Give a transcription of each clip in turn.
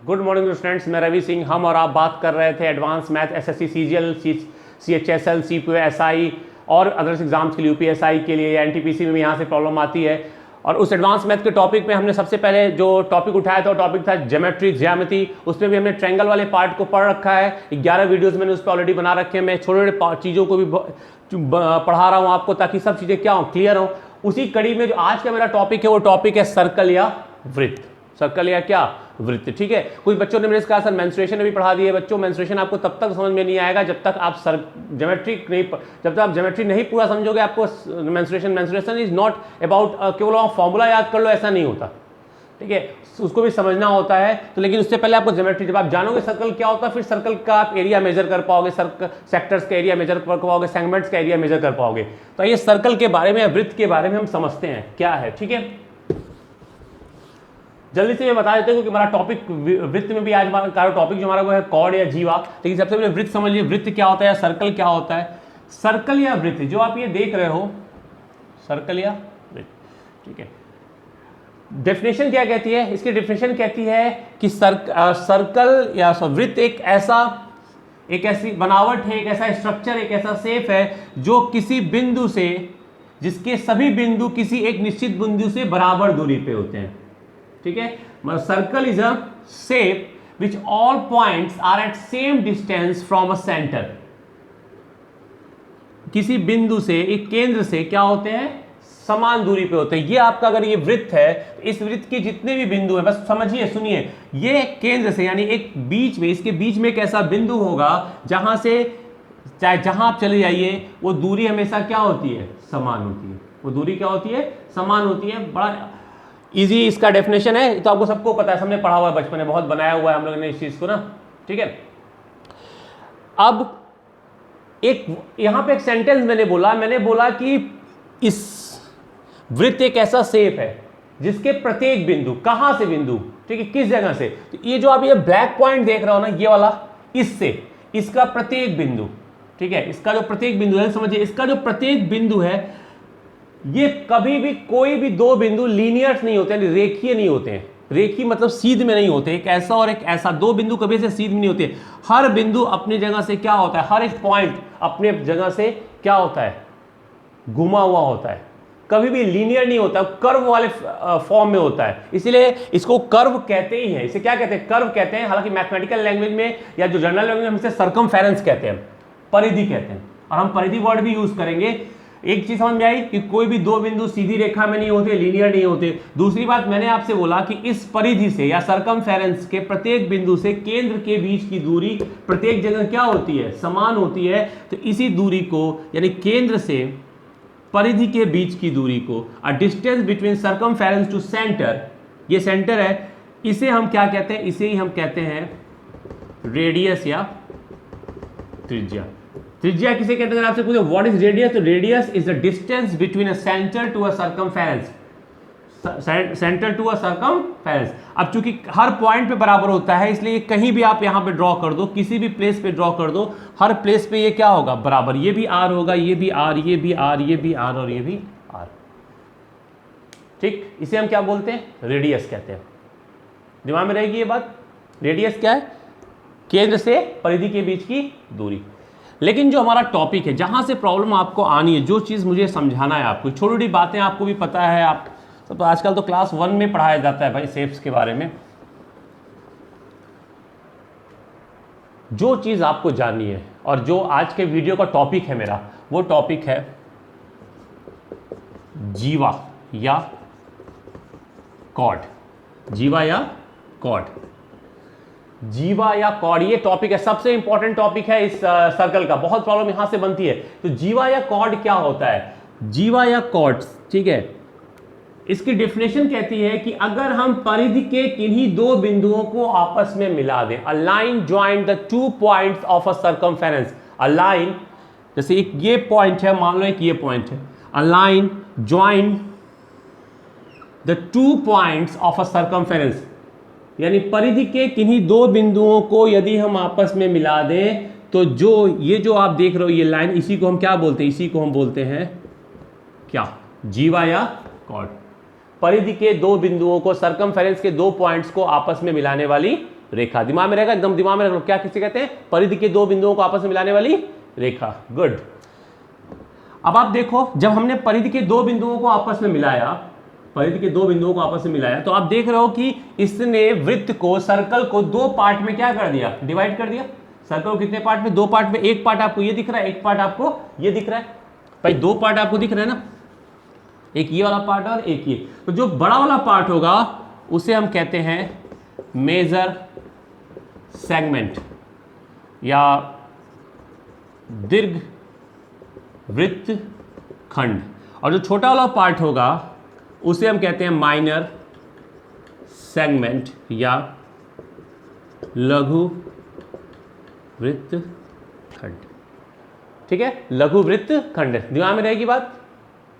Good morning students, मैं रवि सिंह। हम और आप बात कर रहे थे advance math, SSC, CGL, CHSL, CPO, SI और अदर्स एग्जाम्स के लिए, यूपीएसआई के लिए या एनटीपीसी में भी यहाँ से प्रॉब्लम आती है। और उस एडवांस मैथ के टॉपिक में हमने सबसे पहले जो टॉपिक उठाया था वो टॉपिक था ज्योमेट्री। उसमें भी हमने ट्रायंगल वाले पार्ट को पढ़ रखा है। 11 वीडियोस मैंने उस पर ऑलरेडी बना रखे हैं। मैं छोटे छोटे चीज़ों को भी पढ़ा रहा हूँ आपको, ताकि सब चीज़ें क्या हो, क्लियर हो। उसी कड़ी में जो आज का मेरा टॉपिक है वो टॉपिक है सर्कल या वृत्त। सर्कल या क्या, वृत्त। ठीक है। कुछ बच्चों ने मेरे से कहा सर मेंस्ट्रुएशन में भी पढ़ा दिए। बच्चों, मेंस्ट्रुएशन आपको तब तक समझ में नहीं आएगा जब तक आप ज्योमेट्री नहीं पूरा समझोगे। आपको मेंस्ट्रुएशन इज नॉट अबाउट केवल आप फॉर्मूला याद कर लो, ऐसा नहीं होता। ठीक है, उसको भी समझना होता है। तो लेकिन उससे पहले आपको ज्योमेट्री, जब आप जानोगे सर्कल क्या होता है, फिर सर्कल का आप एरिया मेजर कर पाओगे, सेक्टर्स का एरिया मेजर कर पाओगे, सेगमेंट्स का एरिया मेजर कर पाओगे। तो ये सर्कल के बारे में, वृत्त के बारे में हम समझते हैं क्या है। ठीक है, जल्दी से मैं बता देता हूँ क्योंकि हमारा टॉपिक वृत्त में भी आज हमारा टॉपिक जो हमारा वो है कॉर्ड या जीवा। लेकिन सबसे पहले वृत्त समझ लीजिए, वृत्त क्या होता है या सर्कल क्या होता है। सर्कल या वृत्त जो आप ये देख रहे हो, सर्कल या वृत्त, ठीक है। डेफिनेशन क्या कहती है, इसकी डेफिनेशन कहती है कि सर्कल या वृत्त एक ऐसी बनावट है, एक ऐसा स्ट्रक्चर, एक ऐसा शेप है जो किसी बिंदु से, जिसके सभी बिंदु किसी एक निश्चित बिंदु से बराबर दूरी पे होते हैं। ठीक है, मतलब circle is a shape which all points are at same distance from a centre. किसी बिंदु से, एक केंद्र से क्या होते हैं, समान दूरी पे होते हैं। ये आपका अगर ये वृत्त है, इस वृत्त के जितने भी बिंदु हैं, बस समझिए, सुनिए, ये केंद्र से यानी एक बीच में, इसके बीच में एक ऐसा बिंदु होगा जहां से चाहे जहां आप चले जाइए वो दूरी हमेशा क्या होती है, समान होती है। वो दूरी क्या होती है, समान होती है। बड़ा इजी इसका डेफिनेशन है, तो आपको सबको पता है, हमने पढ़ा हुआ है बचपन में, बहुत बनाया हुआ है हम लोगों ने इस चीज को ना। ठीक है, अब एक यहां पे एक सेंटेंस मैंने बोला कि इस वृत्त एक ऐसा शेप है जिसके प्रत्येक बिंदु, कहां से बिंदु, ठीक है, किस जगह से, तो ये जो आप ये ब्लैक पॉइंट देख रहे हो ना, ये वाला, इससे इसका प्रत्येक बिंदु, ठीक है, इसका जो प्रत्येक बिंदु है, समझिए, इसका जो प्रत्येक बिंदु है, ये कभी भी कोई भी दो बिंदु लीनियर्स नहीं होते, रेखीय नहीं होते हैं। रेखीय मतलब सीध में नहीं होते, एक ऐसा और एक ऐसा, दो बिंदु कभी से सीध में नहीं होते। हर बिंदु अपनी जगह से क्या होता है, हर एक पॉइंट अपने जगह से क्या होता है, घुमा हुआ होता है, कभी भी लीनियर नहीं होता, कर्व वाले फॉर्म में होता है। इसलिए इसको कर्व कहते ही हैं। इसे क्या कहते हैं, कर्व कहते हैं। हालांकि मैथमेटिकल लैंग्वेज में या जो जनरल लैंग्वेज में हम इसे सर्कमफेरेंस कहते हैं, परिधि कहते हैं, और हम परिधि वर्ड भी यूज करेंगे। एक चीज समझ में आई कि कोई भी दो बिंदु सीधी रेखा में नहीं होते, लीनियर नहीं होते। दूसरी बात, मैंने आपसे बोला कि इस परिधि से या सर्कमफेरेंस के प्रत्येक बिंदु से केंद्र के बीच की दूरी प्रत्येक जगह क्या होती है, समान होती है। तो इसी दूरी को, यानी केंद्र से परिधि के बीच की दूरी को, a distance between circumference to centre, ये सेंटर है, इसे हम क्या कहते हैं, इसे ही हम कहते हैं रेडियस या त्रिज्या। त्रिज्या किसे कहते हैं, अगर आपसे पूछे व्हाट इज रेडियस, तो radius is the distance between a centre to a circumference, centre to a circumference. अब चूंकि हर पॉइंट पे बराबर होता है, इसलिए कहीं भी आप यहां पे ड्रॉ कर दो, किसी भी प्लेस पे ड्रॉ कर दो, हर प्लेस पे ये क्या होगा, बराबर। ये भी आर होगा, ये भी आर, ये भी आर, ये भी आर और ये भी आर। ठीक, इसे हम क्या बोलते हैं, रेडियस कहते हैं। दिमाग में रहेगी ये बात। रेडियस क्या है, केंद्र से परिधि के बीच की दूरी। लेकिन जो हमारा टॉपिक है, जहां से प्रॉब्लम आपको आनी है, जो चीज मुझे समझाना है आपको, छोटी छोटी बातें आपको भी पता है, आप तो आजकल तो क्लास 1 में पढ़ाया जाता है भाई शेप्स के बारे में। जो चीज आपको जाननी है और जो आज के वीडियो का टॉपिक है मेरा, वो टॉपिक है जीवा या कॉर्ड। जीवा या कॉर्ड, जीवा या कॉर्ड, ये टॉपिक है, सबसे इंपॉर्टेंट टॉपिक है इस सर्कल का। बहुत प्रॉब्लम यहां से बनती है। तो जीवा या कॉर्ड क्या होता है, जीवा या कॉर्ड, ठीक है, इसकी डेफिनेशन कहती है कि अगर हम परिधि के किन्हीं दो बिंदुओं को आपस में मिला दें, a line join the two points of a circumference. A line, जैसे एक ये पॉइंट है, मान लो एक ये पॉइंट है, a line join the two points of a circumference, यानी परिधि के किन्हीं दो बिंदुओं को यदि हम आपस में मिला दें, तो जो ये जो आप देख रहे हो ये लाइन, इसी को हम क्या बोलते हैं, इसी को हम बोलते हैं क्या, जीवा या कॉर्ड। परिधि के दो बिंदुओं को, सर्कमफेरेंस के दो पॉइंट्स को आपस में मिलाने वाली रेखा। दिमाग में रहेगा, एकदम दिमाग में रख लो, क्या किसे कहते हैं? परिधि के दो बिंदुओं को आपस में मिलाने वाली रेखा। गुड। अब आप देखो, जब हमने परिधि के दो बिंदुओं को आपस में मिलाया, परिधि के दो बिंदुओं को आपस में मिलाया, तो आप देख रहे हो कि इसने वृत्त को, सर्कल को दो पार्ट में क्या कर दिया? डिवाइड कर दिया। सर्कल को कितने पार्ट में? दो पार्ट में। एक पार्ट आपको ये दिख रहा है, एक पार्ट आपको ये दिख रहा है। भाई दो पार्ट आपको दिख रहा है ना, एक ये वाला पार्ट और एक ये। तो जो बड़ा वाला पार्ट होगा उसे हम कहते हैं मेजर सेगमेंट या दीर्घ वृत्त खंड, और जो छोटा वाला पार्ट होगा उसे हम कहते हैं माइनर सेगमेंट या लघु वृत्त खंड। ठीक है, लघु वृत्त खंड। दिमाग में रहेगी बात।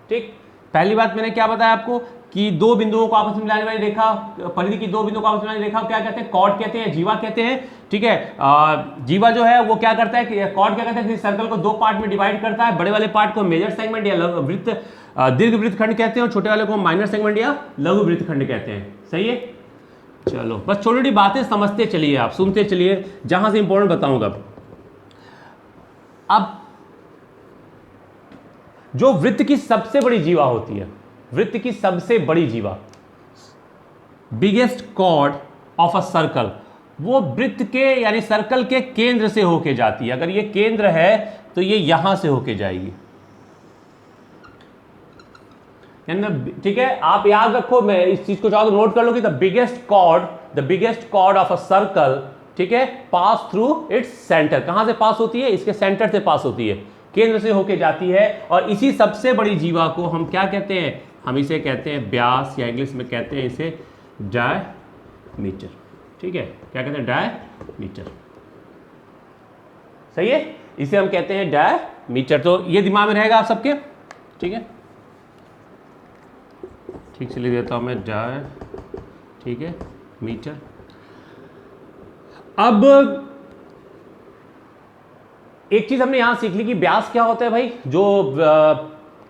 ठीक, पहली बात मैंने क्या बताया आपको कि दो बिंदुओं को आपस में मिलाने वाली रेखा, परिधि की दो बिंदुओं को आपस में मिलाने वाली रेखा क्या कहते हैं? कॉर्ड कहते हैं, जीवा कहते हैं। ठीक है, जीवा जो है वो क्या करता है कि कॉर्ड क्या करता है कि सर्कल को दो पार्ट में डिवाइड करता है। बड़े वाले पार्ट को मेजर सेगमेंट या वृत्त दीर्घ वृत्त खंड कहते हैं, और छोटे वाले को माइनर सेगमेंट या लघु वृत्त खंड कहते हैं। सही है, चलो बस छोटी छोटी बातें समझते चलिए, आप सुनते चलिए, जहां से इंपॉर्टेंट बताऊंगा। अब जो वृत्त की सबसे बड़ी जीवा होती है, वृत्त की सबसे बड़ी जीवा, biggest chord of a circle, वो वृत्त के यानी सर्कल के केंद्र से होके जाती है। अगर ये केंद्र है तो ये यहां से होके जाएगी। ठीक है, आप याद रखो, मैं इस चीज को चाहो तो नोट कर लो कि the biggest chord of a circle, ठीक है, पास थ्रू इट्स सेंटर। कहां से पास होती है? इसके सेंटर से पास होती है, केंद्र से होके जाती है। और इसी सबसे बड़ी जीवा को हम क्या कहते हैं? हम इसे कहते हैं व्यास, या इंग्लिश में कहते हैं इसे डायमीटर। ठीक है, क्या कहते हैं? डायमीटर। सही है, इसे हम कहते हैं डायमीटर। तो ये दिमाग में रहेगा आप सबके। ठीक है, ठीक से लिख देता हूं मैं, ठीक है, मीटर। अब एक चीज हमने यहां सीख ली कि व्यास क्या होता है भाई? जो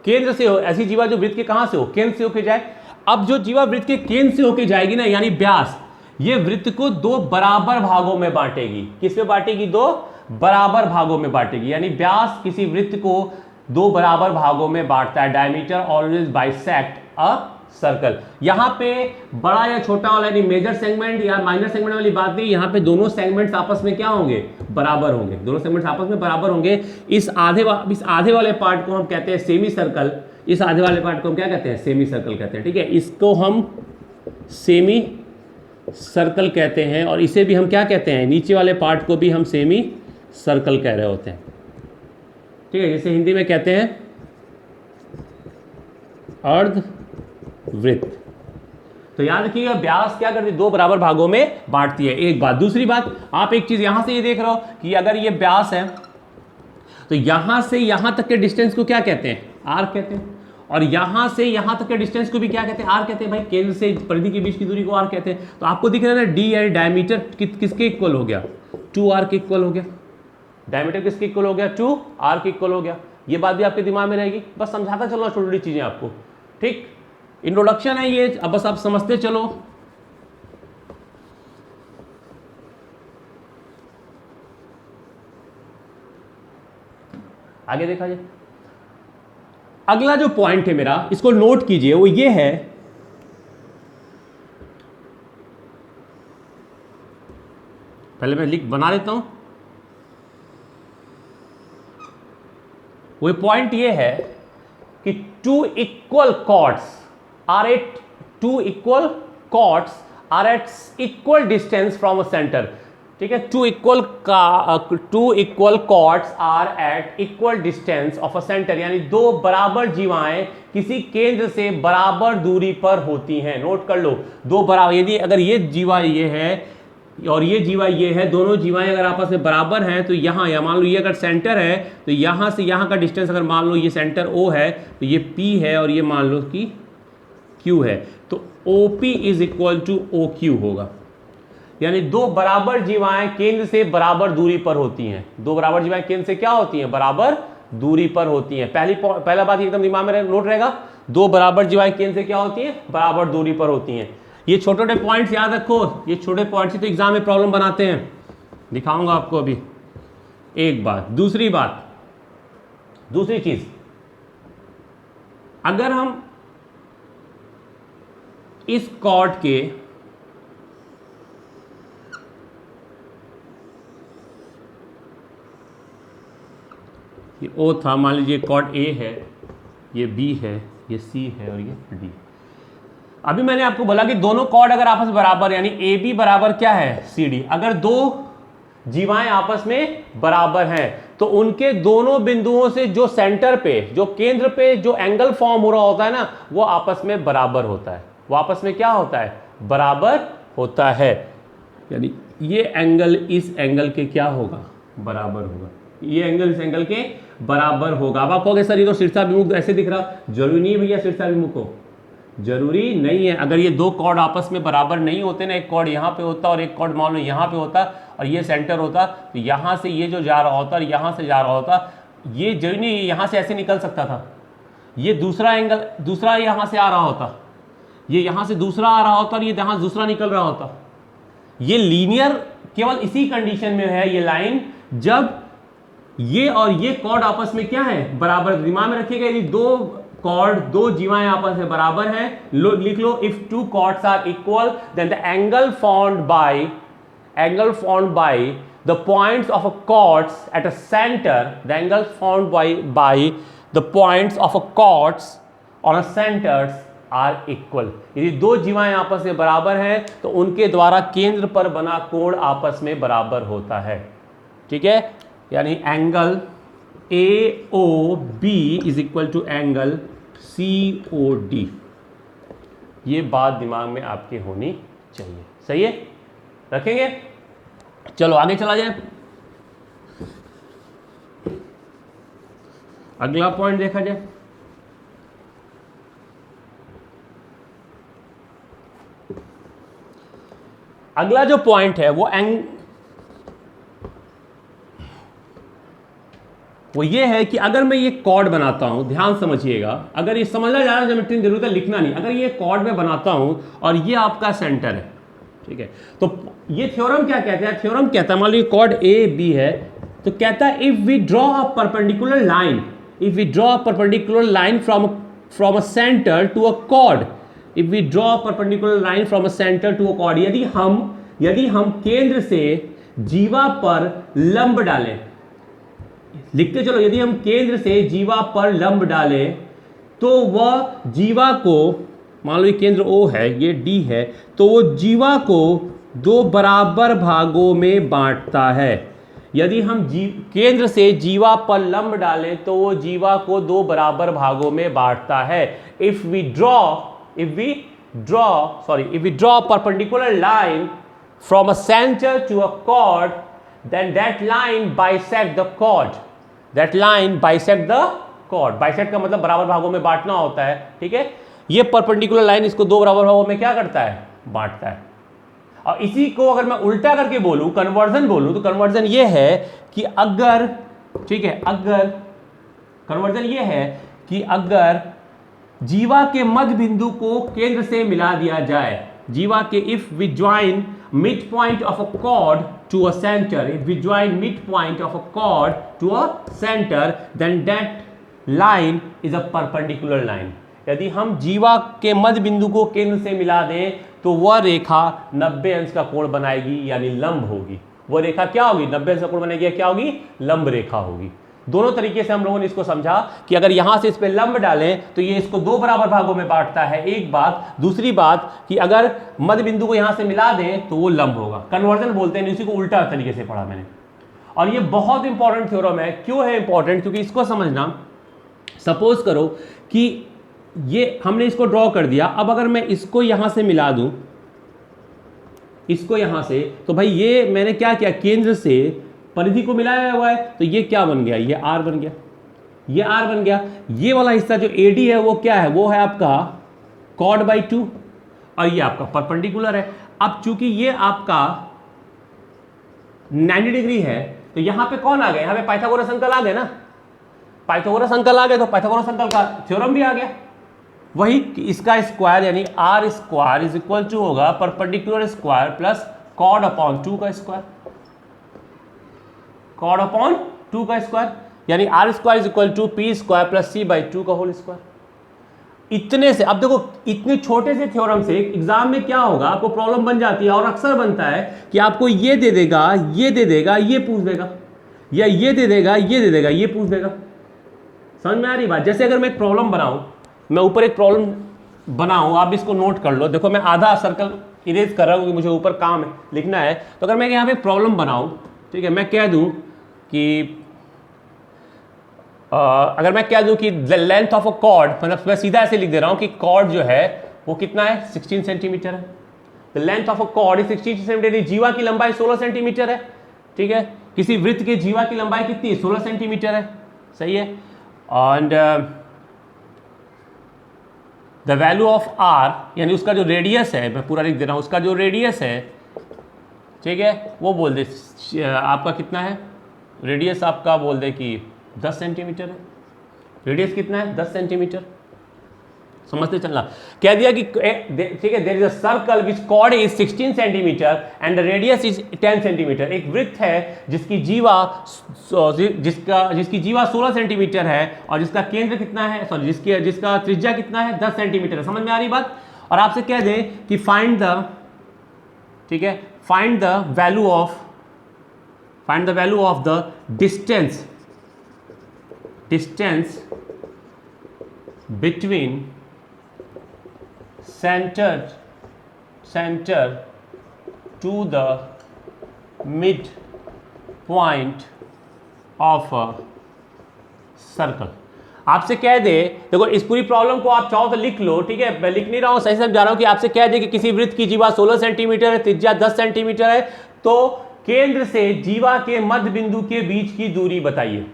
केंद्र से हो, ऐसी जीवा जो वृत्त के कहां से हो? केंद्र से होके जाए। अब जो जीवा वृत्त के केंद्र से होके जाएगी ना, यानी व्यास, ये वृत्त को दो बराबर भागों में बांटेगी। किस में बांटेगी? दो बराबर भागों में बांटेगी। यानी व्यास किसी वृत्त को दो बराबर भागों में बांटता है। Diameter always bisect a circle. यहां पे बड़ा या छोटा वाला यानी मेजर सेगमेंट या माइनर सेगमेंट वाली बात नहीं, यहां पे दोनों सेगमेंट्स आपस में क्या होंगे? बराबर होंगे। दोनों सेगमेंट्स आपस में बराबर होंगे। इस आधे वाले पार्ट को हम कहते हैं सेमी सर्कल। इस आधे वाले पार्ट को हम क्या कहते हैं? सेमी सर्कल कहते हैं। ठीक है, इसको हम सेमी सर्कल कहते हैं, और इसे भी हम क्या कहते हैं? नीचे वाले पार्ट को भी हम सेमी सर्कल कह रहे होते हैं। ठीक है, जिसे हिंदी में कहते हैं अर्ध वृत्त। तो याद रखिएगा, व्यास क्या करती है? दो बराबर भागों में बांटती है। एक बात। दूसरी बात, आप एक चीज यहां से ये देख रहे हो कि अगर ये व्यास है तो यहां से यहां तक के डिस्टेंस को क्या कहते हैं? आर कहते हैं। और यहां से यहां तक के डिस्टेंस को भी क्या कहते हैं? आर कहते हैं। भाई केंद्र से परिधि के बीच की दूरी को आर कहते हैं। तो आपको दिख रहा है ना, डी यानी डायमीटर किसके इक्वल हो गया? 2r के इक्वल हो गया। डायमीटर किसके इक्वल हो गया? 2r के इक्वल हो गया। ये बात भी आपके दिमाग में रहेगी। बस समझाता चलना छोटी छोटी चीजें आपको। ठीक, इंट्रोडक्शन है ये, अब बस आप समझते चलो। आगे देखा जाए। अगला जो पॉइंट है मेरा, इसको नोट कीजिए, वो ये है पहले मैं लिख बना लेता हूं। वो पॉइंट ये है कि two equal chords are at two equal chords are at equal distance from a center। ठीक है, two equal chords are at equal distance of a center, यानी दो बराबर जीवाएं किसी केंद्र से बराबर दूरी पर होती हैं। नोट कर लो, दो बराबर, यदि अगर ये जीवा ये है और ये जीवा ये है, दोनों जीवाएं अगर आपस में बराबर हैं तो यहाँ या मान लो ये अगर सेंटर है तो यहाँ से यहाँ का डिस्टेंस अगर मान लो ये सेंटर O है तो ये P है, और ये मान लो कि Q है, तो OP is equal to OQ होगा। यानी दो बराबर जीवाएं केंद्र से बराबर दूरी पर होती हैं। दो बराबर जीवाएं केंद्र से क्या होती हैं? बराबर दूरी पर होती हैं। पहला बात एकदम दिमाग में नोट रहेगा, दो बराबर जीवाएं केंद्र से क्या होती हैं? बराबर दूरी पर होती हैं। ये छोटे छोटे पॉइंट्स याद रखो, ये छोटे पॉइंट्स ही तो एग्जाम में प्रॉब्लम बनाते हैं, दिखाऊंगा आपको अभी। एक बात, दूसरी चीज, अगर हम इस कॉर्ड के ये ओ था, मान लीजिए कॉर्ड ए है, ये बी है, ये सी है और ये डी। अभी मैंने आपको बोला कि दोनों कॉर्ड अगर आपस में बराबर, यानी ए बी बराबर क्या है सी डी, अगर दो जीवाएं आपस में बराबर हैं तो उनके दोनों बिंदुओं से जो सेंटर पे, जो केंद्र पे जो एंगल फॉर्म हो रहा होता है ना, वो आपस में बराबर होता है। वो आपस में क्या होता है? बराबर होता है। यानी ये एंगल इस एंगल के क्या होगा? बराबर होगा। ये एंगल इस एंगल के बराबर होगा। अब आप कहोगे सर ये तो शीर्षाभिमुख ऐसे दिख रहा, जरूरी नहीं भैया शीर्षाभिमुख हो, जरूरी नहीं है। अगर ये दो कॉर्ड आपस में बराबर नहीं होते ना, एक कॉर्ड यहाँ पे होता और एक कॉर्ड मान लो यहाँ पे होता और ये सेंटर होता, तो यहाँ से ये जो जा रहा होता और यहाँ से जा रहा होता, ये जरूरी नहीं यहाँ से ऐसे निकल सकता था, ये दूसरा एंगल दूसरा यहाँ से आ रहा होता, ये यहाँ से दूसरा आ रहा होता और ये यहाँ दूसरा निकल रहा होता। ये लीनियर केवल इसी कंडीशन में है ये लाइन, जब ये और ये कॉर्ड आपस में क्या है? बराबर। दिमाग में रखिएगा, यदि दो कॉर्ड, दो जीवाएं आपस में बराबर हैं, लिख लो if two chords are equal then the angle formed by the points of a chords at a centre, the angle formed by the points of a chords on a centres are equal. यदि दो जीवाएं आपस में बराबर हैं तो उनके द्वारा केंद्र पर बना कोण आपस में बराबर होता है। ठीक है, यानी angle AOB is equal to angle COD। ये बात दिमाग में आपके होनी चाहिए। सही है, रखेंगे। चलो आगे चला जाए। अगला पॉइंट देखा जाए। अगला जो पॉइंट है वो ये है कि अगर मैं ये कॉर्ड बनाता हूं, ध्यान समझिएगा, अगर ये समझना जा रहा है ज्योमेट्री की जरूरत है, लिखना नहीं। अगर ये कॉर्ड में बनाता हूं और ये आपका सेंटर है, ठीक है, तो ये थ्योरम क्या कहता है? थ्योरम कहता है, मान लीजिए कॉर्ड AB है, तो कहता है if we draw a perpendicular line from a centre to a chord, if we draw a perpendicular line from a centre to a chord, यदि हम केंद्र से जीवा पर लंब डालें, लिखते चलो, यदि हम केंद्र से जीवा पर लंब डालें तो वह जीवा को, मान लो ये केंद्र O है, ये D है, तो वो जीवा को दो बराबर भागों में बांटता है। यदि हम केंद्र से जीवा पर लंब डालें तो वो जीवा को दो बराबर भागों में बांटता है। If we draw perpendicular line from a center to a chord, then that line bisect the chord. Bisect का मतलब बराबर भागों में बांटना होता है। ठीक है, ये परपेंडिकुलर लाइन इसको दो बराबर भागों में क्या करता है? बांटता है। और इसी को अगर मैं उल्टा करके बोलूं, कन्वर्जन बोलूं, तो कन्वर्जन ये है कि अगर, ठीक है, कन्वर्जन ये है कि अगर जीवा के मध्य बिंदु को केंद्र से मिला दिया जाए, जीवा के, if we join midpoint of a chord to a center, then that line is a perpendicular line. यदि हम जीवा के मध्य बिंदु को केंद्र से मिला दें तो वह रेखा 90 अंश का कोण बनाएगी, यानी लंब होगी। वह रेखा क्या होगी? 90 अंश का कोण बनेगी, क्या होगी? लंब रेखा होगी। दोनों तरीके से हम लोगों ने इसको समझा कि अगर यहां से इस पे लंब डालें तो ये इसको दो बराबर भागों में बांटता है, एक बात। दूसरी बात कि अगर मध्य बिंदु को यहां से मिला दें तो वो लंब होगा। कन्वर्जन बोलते हैं, इसी को उल्टा तरीके से पढ़ा मैंने। और ये बहुत इंपॉर्टेंट थ्योरम है। क्यों है इंपॉर्टेंट? क्योंकि इसको समझना, सपोज करो कि ये हमने इसको ड्रॉ कर दिया, अब अगर मैं इसको यहां से मिला दूं, इसको यहां से, तो भाई ये मैंने क्या किया? केंद्र से परिधि को मिलाया हुआ है, तो ये क्या बन गया? ये R बन गया, ये R बन गया। ये वाला हिस्सा जो AD है वो क्या है? वो है आपका कॉर्ड बाई 2 और ये आपका परपेंडिकुलर है। अब चूंकि ये आपका 90 डिग्री है तो यहां पे कौन आ गया? यहां पे पाइथागोरस अंकल आ गए ना। पाइथागोरस अंकल आ गए तो पाइथागोरस अंकल का थ्योरम भी आ गया। वही इसका स्क्वायर यानी R square is equal to होगा परपेंडिकुलर स्क्वायर प्लस कॉड अपॉन 2 का स्क्वायर, कॉड अपॉन 2 का स्क्वायर, यानी R square is equal to P square plus C by 2 का होल स्क्वायर। इतने से अब देखो, इतने छोटे से थ्योरम से एग्जाम में क्या होगा, आपको प्रॉब्लम बन जाती है और अक्सर बनता है कि आपको ये दे देगा, ये दे देगा, ये पूछ देगा, या ये दे देगा, ये दे देगा, ये पूछ देगा। समझ में आ रही बात? जैसे अगर मैं एक प्रॉब्लम बनाऊं, मैं ऊपर एक प्रॉब्लम बनाऊं, आप इसको नोट कर लो। देखो मैं आधा सर्कल इरेज कर रहा हूं कि मुझे ऊपर काम है, लिखना है। तो अगर मैं यहाँ पे प्रॉब्लम बनाऊं, ठीक है, मैं कह दूं कि अगर मैं कह दूं कि the length of a cord, मतलब मैं सीधा ऐसे लिख दे रहा हूं कि कॉर्ड जो है वो कितना है, 16 सेंटीमीटर है। The length of a cord is 16 centimetre. जीवा की लंबाई 16 सेंटीमीटर है, ठीक है। किसी वृत्त के जीवा की लंबाई कितनी है, 16 सेंटीमीटर है, सही है। And the value of R, यानी उसका जो रेडियस है, मैं पूरा लिख दे रहा हूं, उसका जो रेडियस है, ठीक है, वो बोल दे आपका कितना है, रेडियस आपका बोल दे कि 10 सेंटीमीटर है। रेडियस कितना है, 10 सेंटीमीटर। समझते चलना। कह दिया कि ठीक है, there is a circle which chord is 16 centimetre and the radius is 10 centimetre. एक वृत्त है जिसकी जीवा 16 सेंटीमीटर है और जिसका केंद्र कितना है, सॉरी जिसका त्रिज्या कितना है, 10 सेंटीमीटर है। समझ में आ रही बात? और आपसे कह दें कि फाइंड द, ठीक है, find the value of the distance between center to the mid point of a circle। आपसे कह दे, देखो इस पूरी प्रॉब्लम को आप चाहो तो लिख लो, ठीक है, मैं लिख नहीं रहा हूं, सही समझा रहा हूं कि आपसे कह दे कि किसी वृत्त की जीवा 16 सेंटीमीटर है, त्रिज्या 10 सेंटीमीटर है, तो केंद्र से जीवा के मध्य बिंदु के बीच की दूरी बताइए।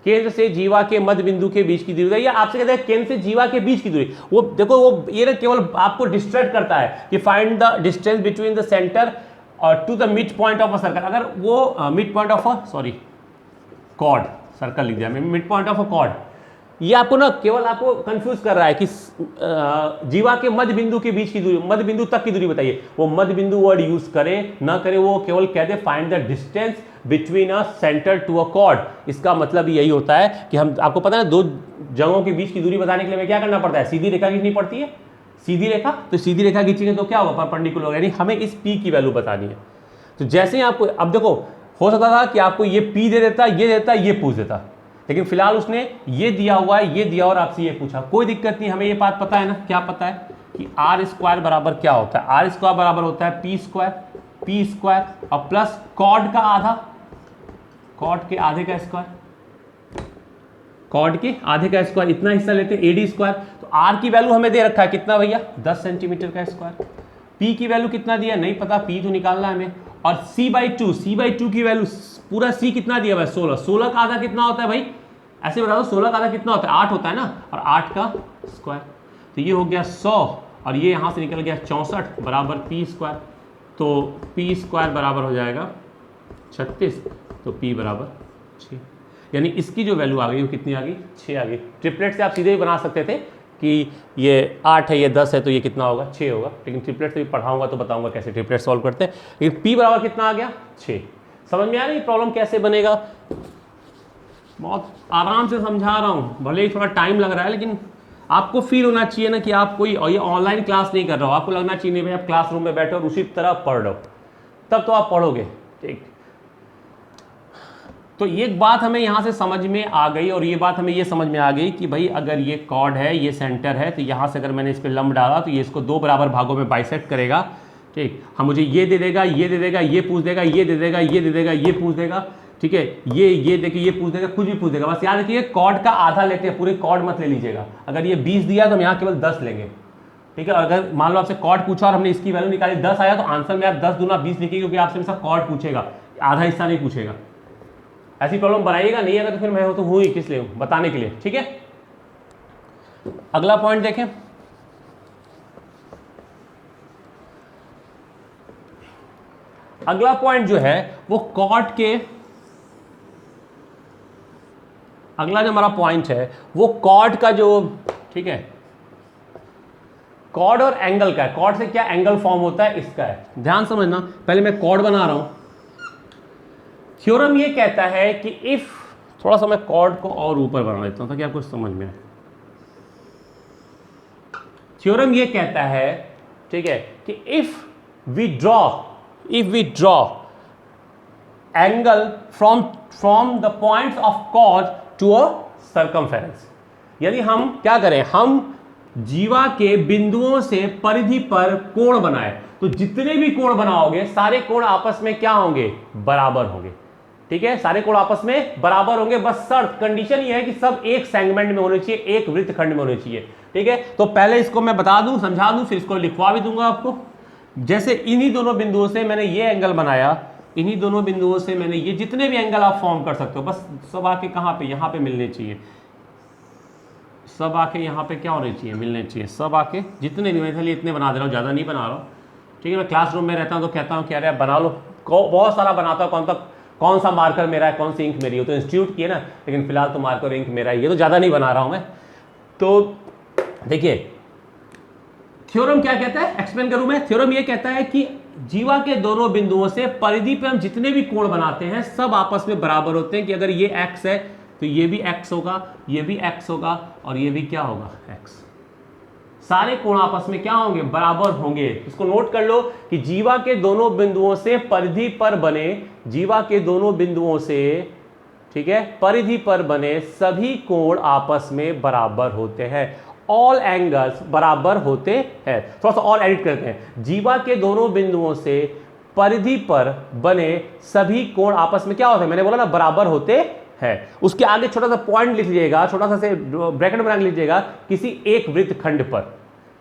केंद्र से जीवा के मध्य बिंदु के बीच की दूरी, या आपसे कहते हैं केंद्र से जीवा के बीच की दूरी। वो देखो, वो ये ना केवल आपको डिस्ट्रैक्ट करता है कि find the distance between the centre और to the mid point of a circle. अगर वो mid point of a chord, circle लिख दिया मैं, mid point of a chord, ये आपको ना केवल आपको कंफ्यूज कर रहा है कि जीवा के मध्य बिंदु के बीच की दूरी, मध्य बिंदु तक की दूरी बताइए। वो मध्य बिंदु वर्ड यूज करे ना करे, वो केवल कहते find the distance between a centre to a chord. इसका मतलब यही होता है कि हम, आपको पता है दो जगहों के बीच की दूरी बताने के लिए हमें क्या करना पड़ता है, सीधी रेखा खींचनी पड़ती है। सीधी रेखा, तो सीधी रेखा खींचेंगे तो क्या होगा, परपेंडिकुलर होगा, यानी हमें इस पी की वैल्यू बतानी है। तो जैसे ही आपको, अब देखो हो सकता था कि आपको ये पी दे देता, ये देता, ये पूछ देता, लेकिन फिलहाल उसने ये दिया हुआ है, ये दिया और आपसे ये पूछा, कोई दिक्कत नहीं। हमें ये बात पता है ना, क्या पता है कि आर स्क्वायर बराबर क्या होता है, आर स्क्वायर बराबर होता है पी स्क्वायर और प्लस कॉर्ड का आधा, कॉर्ड के आधे का स्क्वायर, कॉर्ड के आधे का स्क्वायर, इतना हिस्सा लेते हैं एडी स्क्वायर। तो आर की वैल्यू हमें दे रखा है कितना भैया, 10 सेंटीमीटर का स्क्वायर। पी की वैल्यू कितना दिया नहीं पता, पी तो निकालना है हमें। और c/2 की वैल्यू, पूरा c कितना दिया भाई, 16 का आधा कितना होता है भाई, ऐसे बता दो, 16 का आधा कितना होता है, 8 होता है ना, और 8 का स्क्वायर, तो ये हो गया 100 और ये यहां से निकल गया 64 बराबर पी स्क्वायर। तो पी स्क्वायर बराबर हो जाएगा 36, तो पी बराबर 6, यानी इसकी जो वैल्यू आ गई वो कितनी आ गई, 6 आ गई। ट्रिपलेट से आप सीधे ही बना सकते थे कि ये 8 है, ये 10 है, तो ये कितना होगा, 6 होगा, लेकिन ट्रिपलेट से भी पढ़ाऊंगा तो बताऊंगा कैसे ट्रिपलेट सॉल्व करते हैं। लेकिन पी बराबर कितना आ गया, 6। समझ में आ रही प्रॉब्लम कैसे बनेगा, बहुत आराम से समझा रहा हूँ, भले ही थोड़ा टाइम लग रहा है, लेकिन आपको फील होना चाहिए ना कि आप कोई ये ऑनलाइन क्लास नहीं कर रहे हो, आपको लगना चाहिए नहीं भाई आप क्लासरूम में बैठे और उसी तरह पढ़ रहे हो, तब तो आप पढ़ोगे, ठीक। तो एक बात हमें यहाँ से समझ में आ गई, और ये बात हमें ये समझ में आ गई कि भाई अगर ये कॉर्ड है, ये सेंटर है, तो यहाँ से अगर मैंने इस पर लंब डाला तो ये इसको 2 बराबर भागों में बाइसेक्ट करेगा, ठीक। हम मुझे ये दे देगा, ये दे देगा, ये पूछ देगा, ये दे देगा, ये दे देगा, ये पूछ देगा, ठीक है, ये देखिए, ये पूछ देगा, कुछ भी पूछ देगा। बस याद रखिए कॉर्ड का आधा लेते हैं, पूरे कॉर्ड मत ले लीजिएगा। अगर ये 20 दिया तो हम यहाँ केवल 10 लेंगे, ठीक है। अगर मान लो आपसे कॉर्ड पूछा और हमने इसकी वैल्यू निकाली 10 आया, तो आंसर में आप 10 दूना 20 लिखिए, क्योंकि आपसे हमेशा कॉर्ड पूछेगा, आधा हिस्सा नहीं पूछेगा। ऐसी प्रॉब्लम बनाइएगा नहीं, अगर तो फिर मैं तो हूँ ही किस लिए, बताने के लिए, ठीक है। अगला पॉइंट देखें, अगला पॉइंट जो है वो कॉर्ड के, अगला जो हमारा पॉइंट है वो कॉर्ड का जो, ठीक है, कॉर्ड और एंगल का है, कॉर्ड से क्या एंगल फॉर्म होता है इसका है, ध्यान समझना। पहले मैं कॉर्ड बना रहा हूं। थ्योरम ये कहता है कि इफ, थोड़ा सा मैं कॉर्ड को और ऊपर बना लेता हूं ताकि आपको समझ में आए। थ्योरम ये कहता है, ठीक है, कि if we draw angle from the points of chord to a circumference, यदि हम क्या करें, हम जीवा के बिंदुओं से परिधि पर कोण बनाए, तो जितने भी कोण बनाओगे सारे कोण आपस में क्या होंगे, बराबर होंगे। ठीक है, सारे कोण आपस में बराबर होंगे, बस शर्त कंडीशन ये है कि सब एक सेगमेंट में होने चाहिए, एक वृत्तखंड में होने चाहिए। ठीक है, तो पहले इसको मैं बता दूं, समझा दूं, फिर इसको लिखवा भी दूंगा आपको। जैसे इन्हीं दोनों बिंदुओं से मैंने ये एंगल बनाया, इन्हीं दोनों बिंदुओं से मैंने ये, जितने भी एंगल आप फॉर्म कर सकते हो, बस सब आके कहां पे, यहां पे मिलने चाहिए, सब आके यहाँ पे क्या होने चाहिए, मिलने चाहिए, सब आके जितने भी, मैं इसलिए इतने बना दे रहा हूँ, ज़्यादा नहीं बना रहा हूँ। ठीक है, मैं क्लासरूम में रहता हूँ तो कहता हूँ कि अरे बना लो, बहुत सारा बनाता हूँ, कौन सा मार्कर मेरा है, कौन सी इंक मेरी हो, तो इंस्टीट्यूट की है ना, लेकिन फिलहाल तो मार्कर इंक मेरा ही है, तो ज़्यादा नहीं बना रहा हूँ मैं। तो देखिए थ्योरम क्या कहता है, एक्सप्लेन करूँ मैं। थ्योरम ये कहता है कि जीवा के दोनों बिंदुओं से परिधि पे हम जितने भी कोण बनाते हैं सब आपस में बराबर होते हैं, कि अगर ये x है तो ये भी x होगा, ये भी x होगा, और ये भी क्या होगा, x। सारे कोण आपस में क्या होंगे, बराबर होंगे। इसको नोट कर लो कि जीवा के दोनों बिंदुओं से परिधि पर बने, जीवा के दोनों बिंदुओं से, ठीक है, परिधि पर बने सभी कोण आपस में बराबर होते हैं, ऑल एंगल्स बराबर होते हैं। थोड़ा सा और एडिट करते हैं, जीवा के दोनों बिंदुओं से परिधि पर बने सभी कोण आपस में क्या होते हैं, मैंने बोला ना बराबर होते है। उसके आगे छोटा सा पॉइंट लिख लीजिएगा, छोटा सा से ब्रैकेट बना के लीजिएगा, किसी एक वृत्तखंड पर,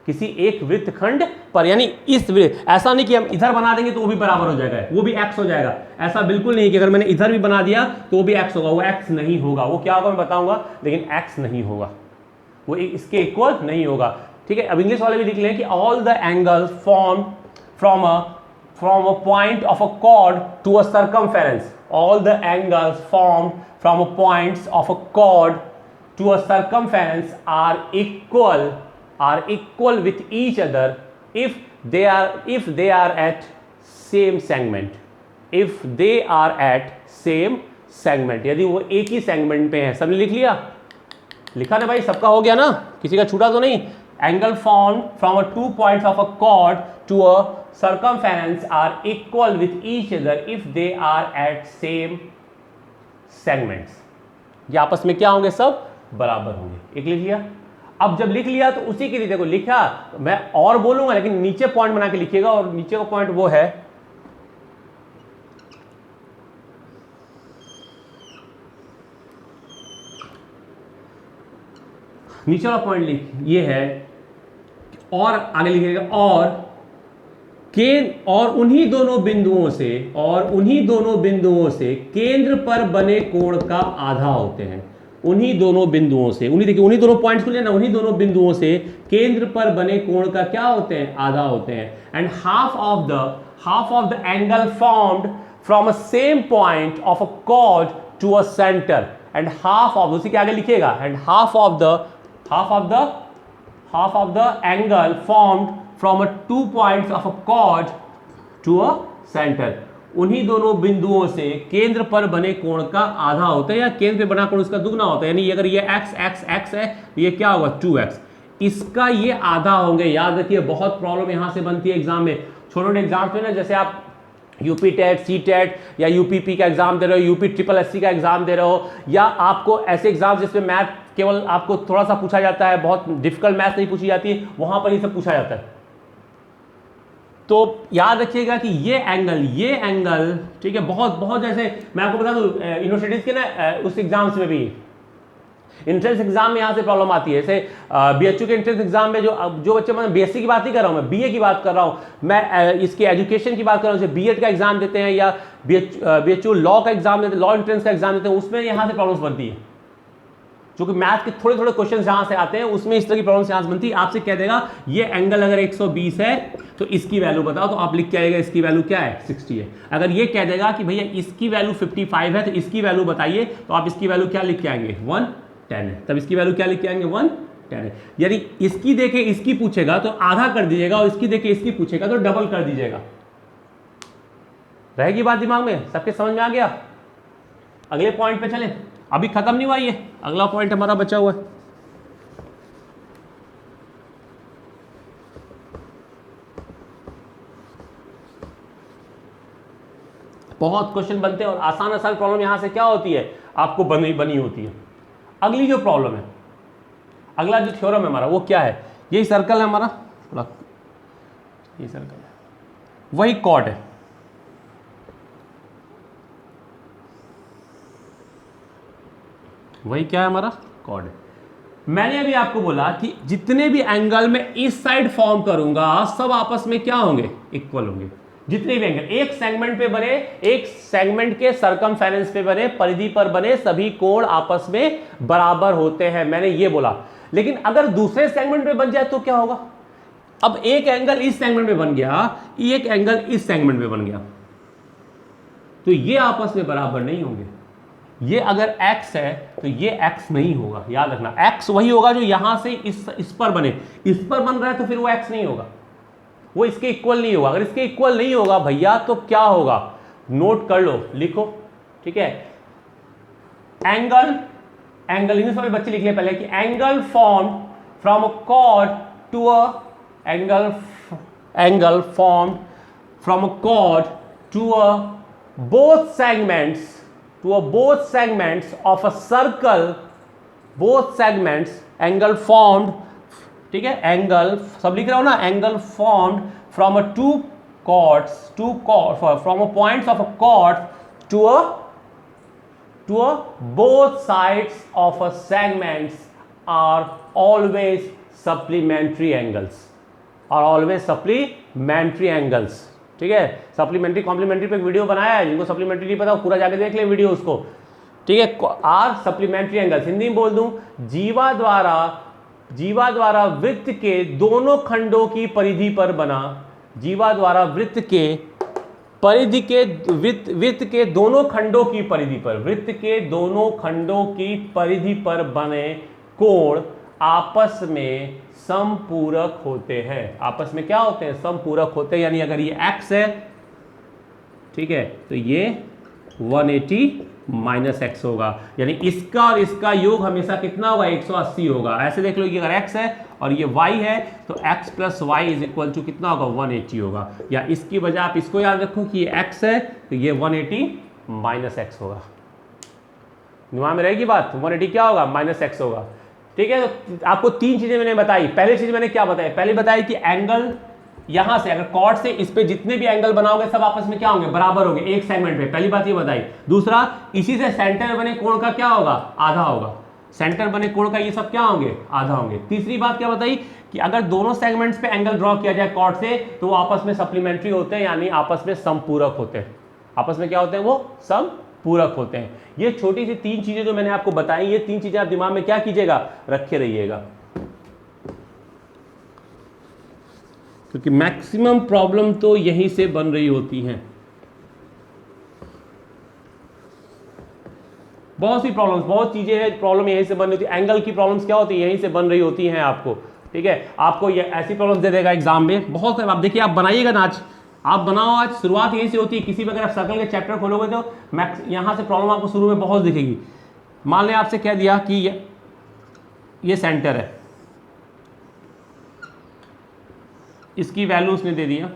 किसी एक वृत्तखंड पर, यानी इस वृत्त, ऐसा नहीं कि हम इधर बना देंगे तो वो भी बराबर हो जाएगा, वो भी x हो जाएगा, ऐसा बिल्कुल नहीं कि अगर मैंने इधर भी बना दिया तो वो भी x होगा, वो x नहीं होगा, वो क्या होगा मैं बताऊंगा, लेकिन x नहीं होगा, वो इसके इक्वल नहीं होगा। ठीक है, अब इंग्लिश वाले भी लिख लें कि all the angles form from a point of a chord to a circumference, all the angles formed from points of a chord to a circumference are equal with each other if they are at same segment, if they are at same segment, यदि वो एक ही segment पे है। सबने लिख लिया, लिखा ना भाई, सबका हो गया ना, किसी का छूटा तो नहीं। Angle formed from a 2 points of a chord to a circumference are equal with each other if they are at same segments, ये आपस में क्या होंगे, सब बराबर होंगे। एक लिख लिया। अब जब लिख लिया तो उसी के लिए देखो लिखा, मैं और बोलूंगा लेकिन नीचे पॉइंट बना के लिखिएगा, और नीचे का पॉइंट वो है, नीचे वाला पॉइंट ये है, और आगे लिखिएगा, और उन्हीं दोनों बिंदुओं से केंद्र पर बने कोण का आधा होते हैं। उन्हीं दोनों बिंदुओं से, उन्हीं दोनों पॉइंट्स को लेना, उन्हीं दोनों बिंदुओं से केंद्र पर बने कोण का क्या होते हैं, आधा होते हैं। And half of the angle formed from a same point of a chord to a centre, and half of, उसी के आगे लिखिएगा, and half of the angle formed from a 2 points of a chord to a center, उन्हीं दोनों बिंदुओं से केंद्र पर बने कोण का आधा होता है, या केंद्र पर बना कोण उसका दुगना होता है। यानी अगर ये x है तो ये क्या होगा, 2x, इसका ये आधा होंगे। याद रखिए, बहुत प्रॉब्लम यहां से बनती है एग्जाम में, छोटे एग्जाम में ना, जैसे आप यूपी टेट, सी टेट या यूपीपी का एग्जाम दे रहे हो, यूपी ट्रिपल एससी का एग्जाम दे रहे हो, या आपको ऐसे एग्जाम जिसमें मैथ केवल आपको थोड़ा सा पूछा जाता है, बहुत डिफिकल्ट मैथ नहीं पूछी जाती, वहां पर ये सब पूछा जाता है। तो याद रखिएगा कि ये एंगल, ठीक है, बहुत जैसे मैं आपको बता दूं, यूनिवर्सिटीज के ना उस एग्जाम्स में भी, एंट्रेंस एग्जाम में यहाँ से प्रॉब्लम आती है। जैसे बीएचयू के एंट्रेंस एग्जाम में जो बच्चे, मैं बीएससी की बात नहीं कर रहा हूँ, मैं बीए की बात कर रहा हूँ, मैं इसके एजुकेशन की बात कर रहा हूँ, जैसे बीएड का एग्जाम देते हैं या बीएचयू लॉ का एग्जाम देते हैं, लॉ एंट्रेंस का एग्जाम देते हैं, उसमें यहाँ से प्रॉब्लम्स बनती है, क्योंकि मैथ के थोड़े क्वेश्चन जहां से आते हैं उसमें इस तरह की प्रॉब्लम्स यहां से बनती है। आपसे कह देगा ये एंगल अगर 120 है तो इसकी वैल्यू बताओ, तो आप लिख के आएगा इसकी वैल्यू क्या है, 60 है। अगर ये कह देगा कि भैया इसकी वैल्यू 55 है तो इसकी वैल्यू बताइए, तो आप इसकी वैल्यू क्या लिख के आएंगे, 110 है, तब इसकी वैल्यू क्या लिख के आएंगे, 110 10 है। यानी इसकी देखे इसकी पूछेगा तो आधा कर दीजिएगा, और इसकी देखे इसकी पूछेगा तो डबल कर दीजिएगा। रहेगी बात दिमाग में? सबके समझ में आ गया? अगले पॉइंट पे चलें, अभी खत्म नहीं हुआ, ये अगला पॉइंट हमारा बचा हुआ है। बहुत क्वेश्चन बनते हैं और आसान आसान प्रॉब्लम यहां से क्या होती है, आपको बनी होती है। अगली जो प्रॉब्लम है, अगला जो थ्योरम है हमारा, वो क्या है? यही सर्कल है हमारा, थोड़ा ये सर्कल है, वही कॉर्ड है। वही क्या है हमारा? कॉर्ड है। मैंने अभी आपको बोला कि जितने भी एंगल मैं इस साइड फॉर्म करूंगा सब आपस में क्या होंगे? इक्वल होंगे। जितने भी एंगल एक सेगमेंट पे बने, एक सेगमेंट के सरकमफेरेंस पे बने, परिधि पर बने, सभी कोण आपस में बराबर होते हैं, मैंने ये बोला। लेकिन अगर दूसरे सेगमेंट पे बन जाए तो क्या होगा? अब एक एंगल इस सेगमेंट में बन गया, एक एंगल इस सेगमेंट में बन गया, तो ये आपस में बराबर नहीं होंगे। ये अगर x है तो ये x नहीं होगा, याद रखना। x वही होगा जो यहां से इस पर बने, इस पर बन रहा है तो फिर वो x नहीं होगा, वो इसके इक्वल नहीं होगा। अगर इसके इक्वल नहीं होगा भैया तो क्या होगा? नोट कर लो, लिखो, ठीक है। एंगल इंग्लिश वाले बच्चे लिख ले पहले कि angle formed from a chord to a angle formed from a chord to a both segments of a circle, both segments, angle formed, ठीक है, एंगल सब लिख रहा हो ना, angle formed from a two chords from a points of a chord to a both sides of a segments are always supplementary angles, ठीक है। Supplementary complementary पे एक वीडियो बनाया है, जिनको सप्लीमेंट्री नहीं पता पूरा जाके देख ले वीडियो उसको, ठीक है। आर सप्लीमेंट्री एंगल्स, हिंदी में बोल दूं, जीवा द्वारा वृत्त के दोनों खंडों की परिधि पर बना, जीवा द्वारा वृत्त के दोनों खंडों की परिधि पर बने कोण आपस में समपूरक होते हैं। आपस में क्या होते हैं? समपूरक होते हैं। यानी अगर ये x है, ठीक है, तो ये 180 माइनस x होगा। यानी इसका और इसका योग हमेशा कितना होगा? 180 होगा। ऐसे देख लो कि अगर x है और ये y है तो x plus Y is equal to कितना होगा? 180 होगा। या इसकी वजह आप इसको याद रखो कि ये x है तो ये 180 माइनस x होगा। दिमाग में रहेगी बात? 180 क्या होगा? माइनस x होगा, ठीक है। तो आपको तीन चीजें मैंने बताई। पहली चीज मैंने क्या बताई? पहले बताई कि एंगल यहां से अगर कॉर्ड से इस पे जितने भी एंगल बनाओगे सब आपस में क्या होंगे? बराबर होंगे एक सेगमेंट पे। पहली बात ये बताई। दूसरा, इसी से सेंटर बने कोण का क्या होगा? आधा होगा। सेंटर बने कोण का ये सब क्या होंगे? आधा होंगे। तीसरी बात क्या बताई कि अगर दोनों सेगमेंट्स पे एंगल ड्रॉ किया जाए कॉर्ड से तो वो आपस में सप्लीमेंट्री होते हैं, यानी आपस में समपूरक होते हैं। आपस में क्या होते हैं? वो समपूरक होते हैं। ये छोटी सी तीन चीजें जो मैंने आपको बताई, ये तीन चीजें आप दिमाग में क्या कीजिएगा? रखे रहिएगा, क्योंकि मैक्सिमम प्रॉब्लम तो यहीं से बन रही होती हैं। बहुत सी प्रॉब्लम्स, बहुत चीजें हैं, प्रॉब्लम यहीं से बन रही होती है। एंगल की प्रॉब्लम्स क्या होती है? यहीं से बन रही होती हैं आपको, ठीक है। आपको ये ऐसी प्रॉब्लम्स दे देगा एग्जाम में बहुत सारे। आप देखिए, आप बनाइएगा ना, आज आप बनाओ, आज शुरुआत यहीं से होती है। किसी भी अगर आप सर्कल के चैप्टर खोलोगे तो मैक्स यहां से प्रॉब्लम आपको शुरू में बहुत दिखेगी। मान लें आपसे कह दिया कि ये सेंटर है, इसकी वैल्यू उसने दे दिया,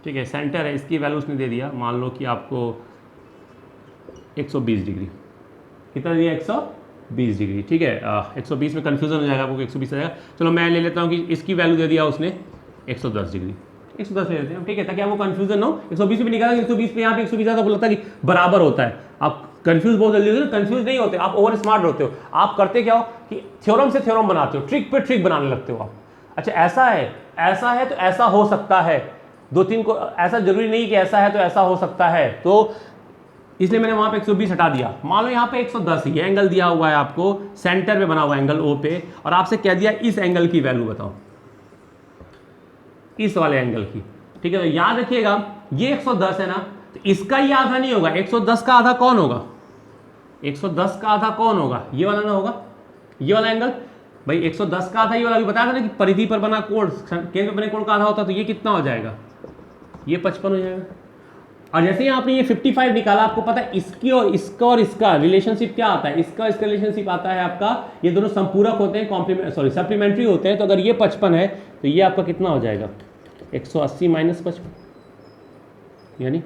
ठीक है, सेंटर है, इसकी वैल्यू उसने दे दिया, मान लो कि आपको 120 डिग्री। कितना दिया? 120 डिग्री, ठीक है। 120 में कन्फ्यूजन हो जाएगा आपको, 120 आ जाएगा। चलो मैं ले लेता हूँ कि इसकी वैल्यू दे दिया उसने 110 डिग्री, 110 ले लेते हैं, ठीक है, ताकि आपको कन्फ्यूजन हो। 120 पे निकाला, 120 पे यहाँ पे 120 आता, तो लगता है कि बराबर होता है। आप कंफ्यूज बहुत जल्दी होते हो। कंफ्यूज नहीं होते, आप ओवर स्मार्ट होते हो। आप करते क्या हो कि थ्योरम से थ्योरम बनाते हो, ट्रिक पे ट्रिक बनाने लगते हो आप। अच्छा ऐसा है तो ऐसा हो सकता है, दो तीन को, ऐसा जरूरी नहीं कि ऐसा है तो ऐसा हो सकता है, तो इसलिए मैंने वहां पे 120 हटा दिया। मान लो यहाँ पे 110 ये एंगल दिया हुआ है आपको, सेंटर पे बना हुआ एंगल ओ पे, और आपसे कह दिया इस एंगल की वैल्यू बताओ, इस वाले एंगल की, ठीक है। तो याद रखिएगा ये 110 है ना, तो इसका ये आधा नहीं होगा। 110 का आधा कौन होगा? 110 का आधा कौन होगा? ये वाला ना होगा, ये वाला एंगल। भाई 110 का आधा ये वाला भी बताया था ना कि परिधि पर बना कोण केंद्र पर बने कोण का आधा होता है, तो ये कितना हो जाएगा, ये 55 हो जाएगा। और जैसे ही आपने ये 55 निकाला, आपको पता है इसकी और इसका रिलेशनशिप क्या आता है, इसका रिलेशनशिप आता है आपका, ये दोनों संपूरक होते हैं, सप्लीमेंट्री होते हैं। तो अगर ये 55 है तो ये आपका कितना हो जाएगा, 180 माइनस 55 यानी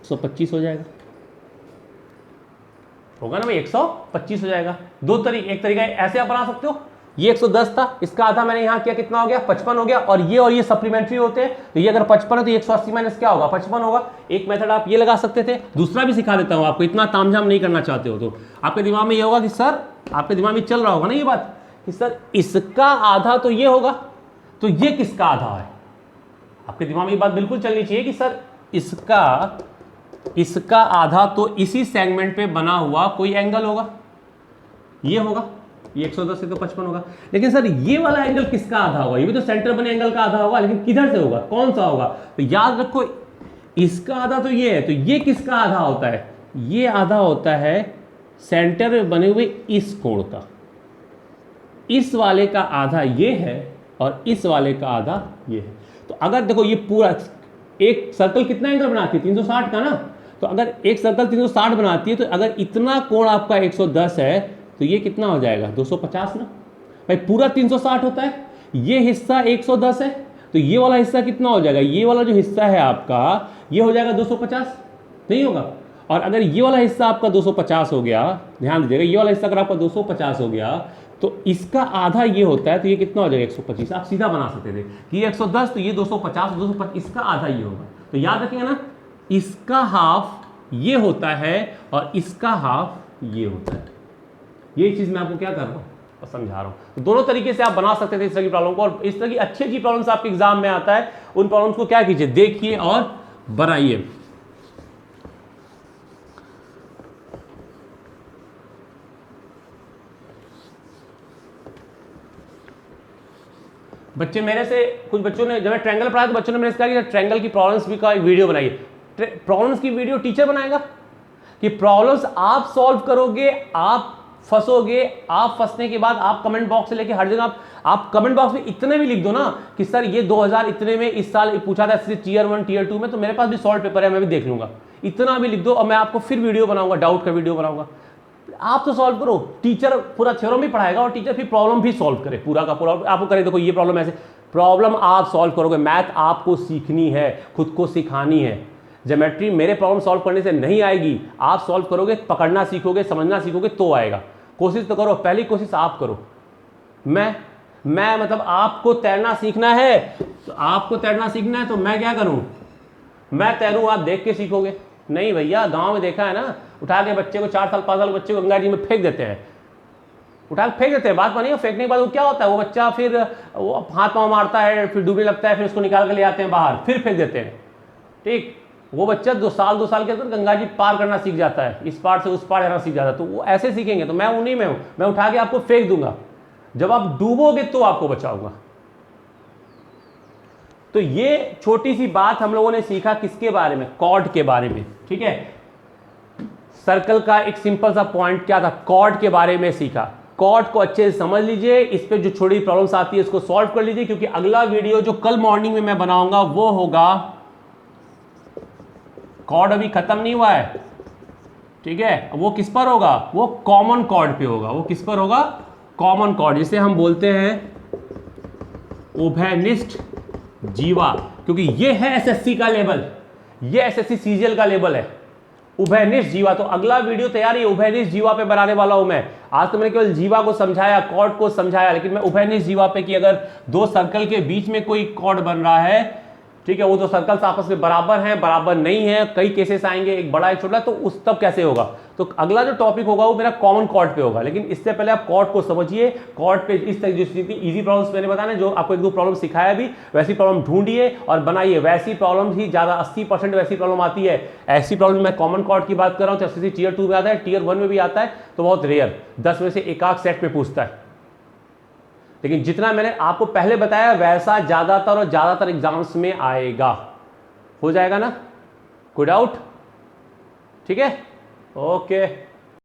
125 हो जाएगा, होगा ना भाई, 125 हो जाएगा। दो तरीके, एक तरीका ऐसे आप बना सकते हो, ये 110 था, इसका आधा मैंने यहां किया, कितना हो गया, 55 हो गया, और ये सप्लीमेंट्री होते हैं, तो ये अगर 55 है तो 180 माइनस क्या होगा, 55 होगा। एक मेथड आप ये लगा सकते थे, दूसरा भी सिखा देता हूं आपको, इतना तामझाम नहीं करना चाहते हो तो आपके दिमाग में ये होगा कि सर, आपके दिमाग में चल रहा होगा ना ये बात कि सर इसका आधा तो ये होगा, तो ये किसका आधा है, आपके दिमाग में ये बात बिल्कुल चलनी चाहिए कि सर इसका आधा तो इसी सेगमेंट पे बना हुआ कोई एंगल होगा, ये होगा, ये 110 से तो 55 होगा। लेकिन सर ये वाला एंगल किसका आधा होगा, ये भी तो सेंटर बने एंगल का आधा होगा, लेकिन किधर से होगा, कौन सा होगा, तो याद रखो इसका आधा तो ये है, तो ये किसका आधा होता है, ये आधा होता है सेंटर में बने हुए इस कोण का, इस वाले का आधा ये है और इस वाले का आधा ये है। तो अगर देखो ये पूरा एक सर्कल कितना एंगल बनाती है, 360 का ना, तो अगर एक सर्कल 360 बनाती है, तो अगर इतना कोण आपका 110 है तो ये कितना हो जाएगा, 250 ना भाई, पूरा 360 होता है, ये हिस्सा 110 है, तो ये वाला हिस्सा कितना हो जाएगा, ये वाला जो हिस्सा है आपका ये हो जाएगा 250, नहीं होगा। और अगर ये वाला हिस्सा आपका 250 हो गया, ध्यान दीजिएगा, ये वाला हिस्सा अगर आपका 250 हो गया तो इसका आधा ये होता है, तो ये कितना हो जाएगा, 125। आप सीधा बना सकते थे कि ये 110 तो ये 250, इसका आधा ये होगा। तो याद रखिएगा ना, इसका हाफ ये होता है और इसका हाफ ये होता है। ये चीज मैं आपको क्या कर रहा हूँ और समझा रहा हूँ। तो दोनों तरीके से आप बना सकते थे इस तरह की प्रॉब्लम को, और इस तरह की अच्छी प्रॉब्लम्स आपके एग्जाम में आता है, उन प्रॉब्लम्स को क्या कीजिए, देखिए और बनाइए। बच्चे मेरे से, कुछ बच्चों ने, जब मैं ट्रायंगल पढ़ाया तो बच्चों ने मेरे से कहा कि ट्रायंगल की प्रॉब्लम्स भी का एक वीडियो बनाइए। प्रॉब्लम्स की वीडियो टीचर बनाएगा कि प्रॉब्लम्स आप सॉल्व करोगे, आप फंसोगे, आप फंसने के बाद आप कमेंट बॉक्स से लेके हर जगह आप कमेंट बॉक्स में इतने भी लिख दो ना कि सर ये 2000 इतने में इस साल पूछा था टीयर 1 टीयर 2 में, तो मेरे पास भी सॉल्व पेपर है, मैं भी देख लूंगा, इतना भी लिख दो और मैं आपको फिर वीडियो बनाऊंगा, डाउट का वीडियो बनाऊंगा। आप तो सॉल्व करो, टीचर पूरा थ्योरम भी पढ़ाएगा और टीचर फिर प्रॉब्लम भी सॉल्व करे, पूरा का पूरा आपको करे, देखो ये प्रॉब्लम ऐसे, प्रॉब्लम आप सॉल्व करोगे। मैथ आपको सीखनी है, खुद को सिखानी है। ज्योमेट्री मेरे प्रॉब्लम सॉल्व करने से नहीं आएगी, आप सॉल्व करोगे, पकड़ना सीखोगे, समझना सीखोगे तो आएगा। कोशिश तो करो, पहली कोशिश आप करो। मैं मतलब आपको तैरना सीखना है, तो आपको तैरना सीखना है तो मैं क्या करूं, मैं तैरूं, आप देख के सीखोगे। नहीं भैया, गांव में देखा है ना, उठा के बच्चे को 4 साल 5 साल बच्चे को गंगा जी में फेंक देते हैं, उठा के फेंक देते हैं। बात मानिए, फेंकने के बाद वो क्या होता है, वो बच्चा फिर वो हाथ पाँव मारता है, फिर डूबने लगता है, फिर उसको निकाल के ले आते हैं बाहर, फिर फेंक देते हैं। ठीक, वो बच्चा 2 साल के अंदर गंगा जी पार करना सीख जाता है, इस पार से उस पार जाना सीख जाता है। तो वो ऐसे सीखेंगे, तो मैं उन्हीं में हूं, मैं उठा के आपको फेंक दूंगा, जब आप डूबोगे तो आपको बचाऊंगा। तो ये छोटी सी बात हम लोगों ने सीखा किसके बारे में, कॉर्ड के बारे में। ठीक है, सर्कल का एक सिंपल सा पॉइंट क्या था, कॉर्ड के बारे में सीखा। कॉर्ड को अच्छे से समझ लीजिए, इस पे जो छोटी प्रॉब्लम्स आती है इसको सॉल्व कर लीजिए, क्योंकि अगला वीडियो जो कल मॉर्निंग में मैं बनाऊंगा वो होगा, कॉर्ड अभी खत्म नहीं हुआ है, ठीक है, वो किस पर होगा, वो कॉमन कॉर्ड पे होगा। वो किस पर होगा, कॉमन कॉर्ड, जिसे हम बोलते हैं उभयनिष्ठ जीवा, क्योंकि ये है एसएससी का लेवल, ये एसएससी सीजीएल का लेवल है, उभयनिष्ठ जीवा। तो अगला वीडियो तैयार है, उभयनिष्ठ जीवा पे बनाने वाला हूं मैं। आज तो मैंने केवल जीवा को समझाया, कॉर्ड को समझाया, लेकिन मैं उभयनिष्ठ जीवा पे कि अगर 2 सर्कल के बीच में कोई कॉर्ड बन रहा है, ठीक है, वो तो सर्कल्स आपस में बराबर हैं, बराबर नहीं है, कई केसेस आएंगे, एक बड़ा एक छोटा, तो उस तब कैसे होगा। तो अगला जो टॉपिक होगा वो मेरा कॉमन कॉर्ड पे होगा। लेकिन इससे पहले आप कॉर्ड को समझिए, कॉर्ड पे इस तरह जो इजी प्रॉब्लम्स मैंने बताया, जो आपको 1-2 प्रॉब्लम सिखाया भी, वैसी प्रॉब्लम ढूंढिए और बनाइए। वैसी प्रॉब्लम ही ज्यादा 80% वैसी प्रॉब्लम आती है। ऐसी प्रॉब्लम मैं कॉमन कॉर्ड की बात कर रहा हूँ, तो एसएससी टीयर 2 में आता है, टीयर 1 में भी आता है, तो बहुत रेयर, 10 में से एक आध सेट में पूछता है। लेकिन जितना मैंने आपको पहले बताया वैसा ज्यादातर और ज्यादातर एग्जाम्स में आएगा। हो जाएगा ना, कोई डाउट? ठीक है, ओके।